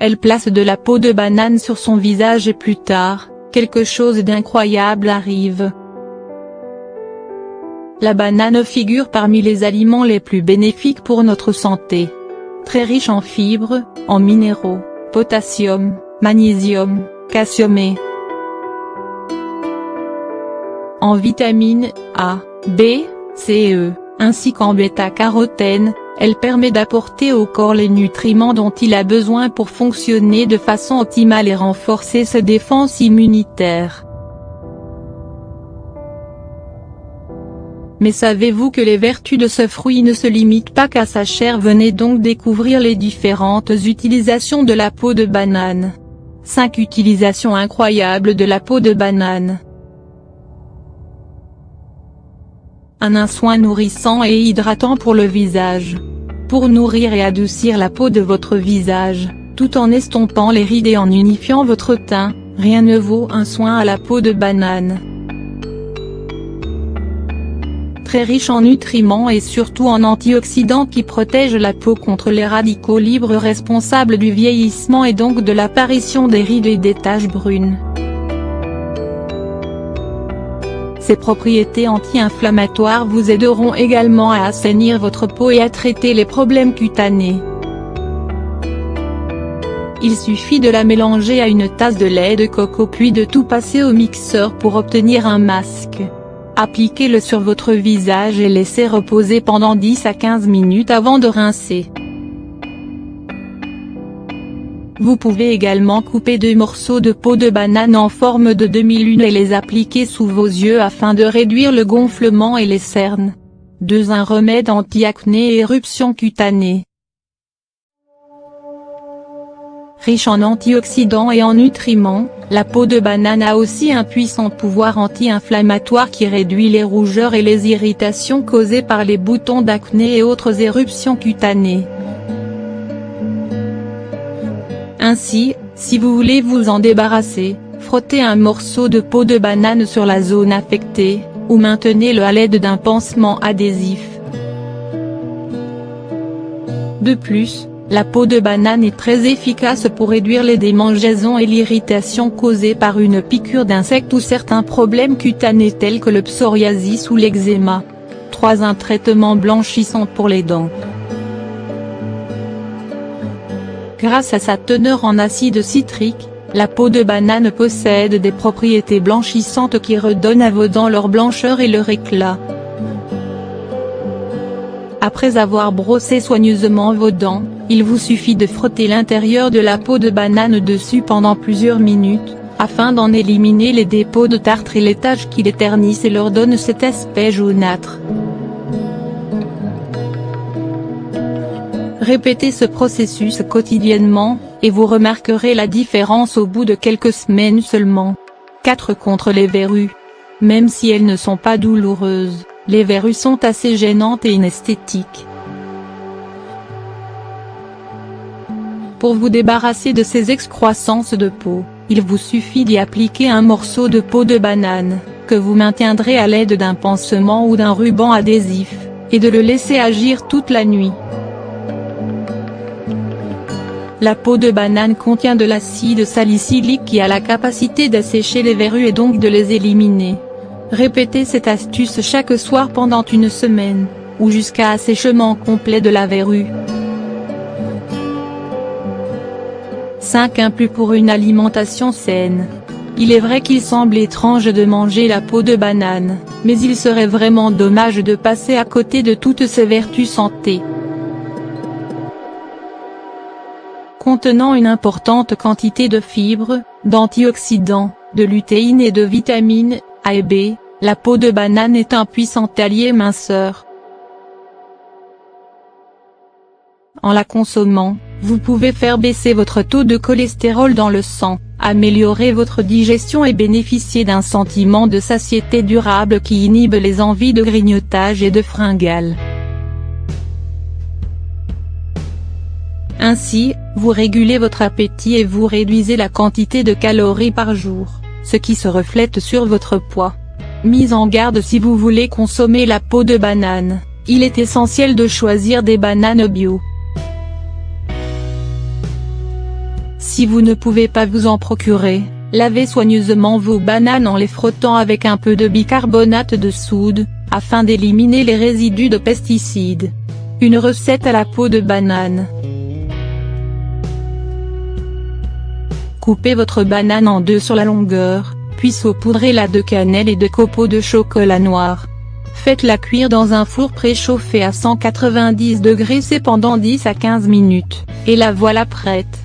Elle place de la peau de banane sur son visage et plus tard, quelque chose d'incroyable arrive. La banane figure parmi les aliments les plus bénéfiques pour notre santé. Très riche en fibres, en minéraux, potassium, magnésium, calcium et en vitamines A, B, C et E, ainsi qu'en bêta-carotène. Elle permet d'apporter au corps les nutriments dont il a besoin pour fonctionner de façon optimale et renforcer sa défense immunitaire. Mais savez-vous que les vertus de ce fruit ne se limitent pas qu'à sa chair? Venez donc découvrir les différentes utilisations de la peau de banane. 5 utilisations incroyables de la peau de banane. Un soin nourrissant et hydratant pour le visage. Pour nourrir et adoucir la peau de votre visage, tout en estompant les rides et en unifiant votre teint, rien ne vaut un soin à la peau de banane. Très riche en nutriments et surtout en antioxydants qui protègent la peau contre les radicaux libres responsables du vieillissement et donc de l'apparition des rides et des taches brunes. Ses propriétés anti-inflammatoires vous aideront également à assainir votre peau et à traiter les problèmes cutanés. Il suffit de la mélanger à une tasse de lait de coco puis de tout passer au mixeur pour obtenir un masque. Appliquez-le sur votre visage et laissez reposer pendant 10 à 15 minutes avant de rincer. Vous pouvez également couper 2 morceaux de peau de banane en forme de demi-lune et les appliquer sous vos yeux afin de réduire le gonflement et les cernes. 2. Un remède anti-acné et éruptions cutanées. Riche en antioxydants et en nutriments, la peau de banane a aussi un puissant pouvoir anti-inflammatoire qui réduit les rougeurs et les irritations causées par les boutons d'acné et autres éruptions cutanées. Ainsi, si vous voulez vous en débarrasser, frottez un morceau de peau de banane sur la zone affectée, ou maintenez-le à l'aide d'un pansement adhésif. De plus, la peau de banane est très efficace pour réduire les démangeaisons et l'irritation causée par une piqûre d'insecte ou certains problèmes cutanés tels que le psoriasis ou l'eczéma. 3. Un traitement blanchissant pour les dents. Grâce à sa teneur en acide citrique, la peau de banane possède des propriétés blanchissantes qui redonnent à vos dents leur blancheur et leur éclat. Après avoir brossé soigneusement vos dents, il vous suffit de frotter l'intérieur de la peau de banane dessus pendant plusieurs minutes, afin d'en éliminer les dépôts de tartre et les taches qui les ternissent et leur donnent cet aspect jaunâtre. Répétez ce processus quotidiennement, et vous remarquerez la différence au bout de quelques semaines seulement. 4. Contre les verrues. Même si elles ne sont pas douloureuses, les verrues sont assez gênantes et inesthétiques. Pour vous débarrasser de ces excroissances de peau, il vous suffit d'y appliquer un morceau de peau de banane, que vous maintiendrez à l'aide d'un pansement ou d'un ruban adhésif, et de le laisser agir toute la nuit. La peau de banane contient de l'acide salicylique qui a la capacité d'assécher les verrues et donc de les éliminer. Répétez cette astuce chaque soir pendant une semaine, ou jusqu'à assèchement complet de la verrue. 5. Un plus pour une alimentation saine. Il est vrai qu'il semble étrange de manger la peau de banane, mais il serait vraiment dommage de passer à côté de toutes ses vertus santé. Contenant une importante quantité de fibres, d'antioxydants, de lutéine et de vitamines A et B, la peau de banane est un puissant allié minceur. En la consommant, vous pouvez faire baisser votre taux de cholestérol dans le sang, améliorer votre digestion et bénéficier d'un sentiment de satiété durable qui inhibe les envies de grignotage et de fringales. Ainsi, vous régulez votre appétit et vous réduisez la quantité de calories par jour, ce qui se reflète sur votre poids. Mise en garde: si vous voulez consommer la peau de banane, il est essentiel de choisir des bananes bio. Si vous ne pouvez pas vous en procurer, lavez soigneusement vos bananes en les frottant avec un peu de bicarbonate de soude, afin d'éliminer les résidus de pesticides. Une recette à la peau de banane. Coupez votre banane en deux sur la longueur, puis saupoudrez-la de cannelle et de copeaux de chocolat noir. Faites-la cuire dans un four préchauffé à 190 degrés C pendant 10 à 15 minutes, et la voilà prête.